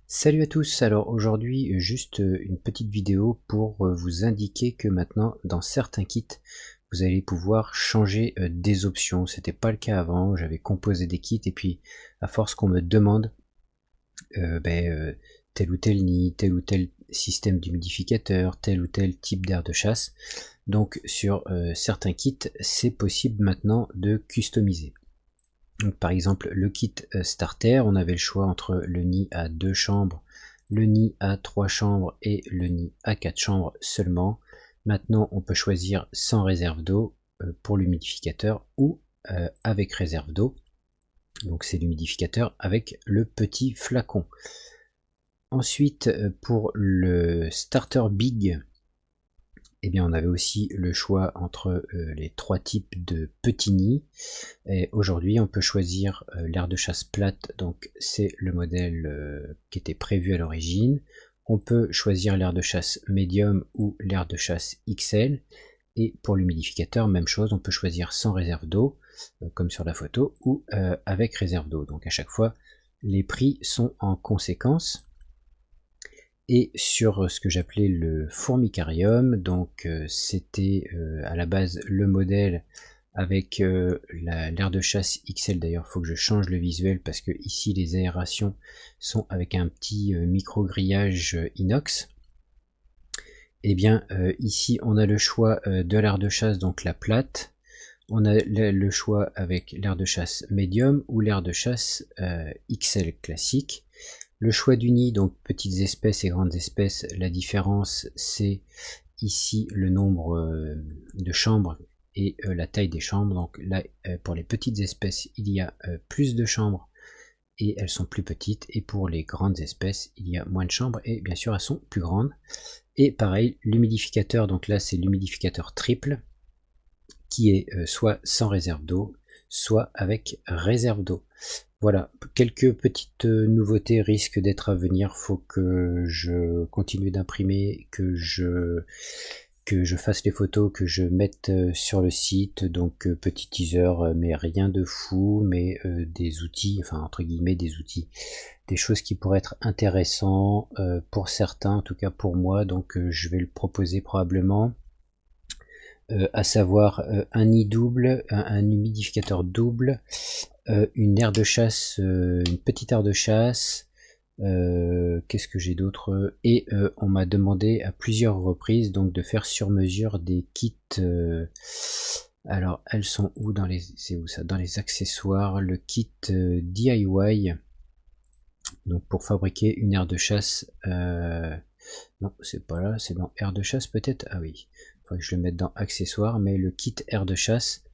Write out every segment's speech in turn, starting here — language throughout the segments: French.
Salut à tous, alors aujourd'hui juste une petite vidéo pour vous indiquer que maintenant dans certains kits vous allez pouvoir changer des options. C'était pas le cas avant, j'avais composé des kits et puis à force qu'on me demande tel ou tel nid, tel ou tel système d'humidificateur, tel ou tel type d'air de chasse, donc sur certains kits c'est possible maintenant de customiser. Donc, par exemple, le kit starter, on avait le choix entre le nid à 2 chambres, le nid à 3 chambres et le nid à 4 chambres seulement. Maintenant, on peut choisir sans réserve d'eau pour l'humidificateur ou avec réserve d'eau. Donc c'est l'humidificateur avec le petit flacon. Ensuite, pour le starter big, eh bien, on avait aussi le choix entre les 3 types de petits nids. Et aujourd'hui, on peut choisir l'aire de chasse plate, donc c'est le modèle qui était prévu à l'origine. On peut choisir l'aire de chasse médium ou l'aire de chasse XL. Et pour l'humidificateur, même chose, on peut choisir sans réserve d'eau, comme sur la photo, ou avec réserve d'eau. Donc à chaque fois, les prix sont en conséquence. Et sur ce que j'appelais le formicarium, donc c'était à la base le modèle avec l'aire de chasse XL. D'ailleurs, il faut que je change le visuel parce que ici les aérations sont avec un petit micro grillage inox. Et bien ici on a le choix de l'aire de chasse, donc la plate. On a le choix avec l'aire de chasse médium ou l'aire de chasse XL classique. Le choix du nid, donc petites espèces et grandes espèces, la différence c'est ici le nombre de chambres et la taille des chambres. Donc là pour les petites espèces il y a plus de chambres et elles sont plus petites, et pour les grandes espèces il y a moins de chambres et bien sûr elles sont plus grandes. Et pareil, l'humidificateur, donc là c'est l'humidificateur triple qui est soit sans réserve d'eau, soit avec réserve d'eau. Voilà, quelques petites nouveautés risquent d'être à venir. Faut que je continue d'imprimer, que je fasse les photos, que je mette sur le site. Donc petit teaser, mais rien de fou, mais des outils, enfin entre guillemets des outils, des choses qui pourraient être intéressantes pour certains, en tout cas pour moi. Donc je vais le proposer probablement. À savoir un nid double, un humidificateur double, une aire de chasse, une petite aire de chasse, qu'est-ce que j'ai d'autre, et on m'a demandé à plusieurs reprises donc de faire sur mesure des kits. Alors elles sont où dans les, c'est où ça, dans les accessoires, le kit DIY, donc pour fabriquer une aire de chasse. Non, c'est pas là, c'est dans aire de chasse peut-être. Ah oui, faudrait que je le mette dans accessoires, mais le kit aire de chasse,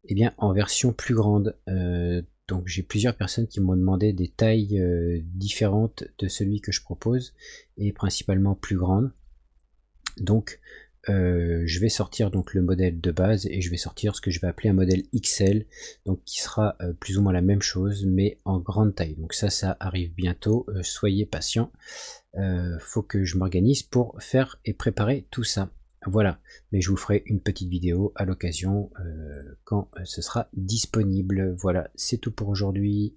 eh bien en version plus grande. Donc j'ai plusieurs personnes qui m'ont demandé des tailles différentes de celui que je propose, et principalement plus grande. Donc je vais sortir donc le modèle de base et je vais sortir ce que je vais appeler un modèle XL, donc qui sera plus ou moins la même chose mais en grande taille. Donc ça arrive bientôt, soyez patients. Faut que je m'organise pour faire et préparer tout ça. Voilà, mais je vous ferai une petite vidéo à l'occasion quand ce sera disponible. Voilà, c'est tout pour aujourd'hui.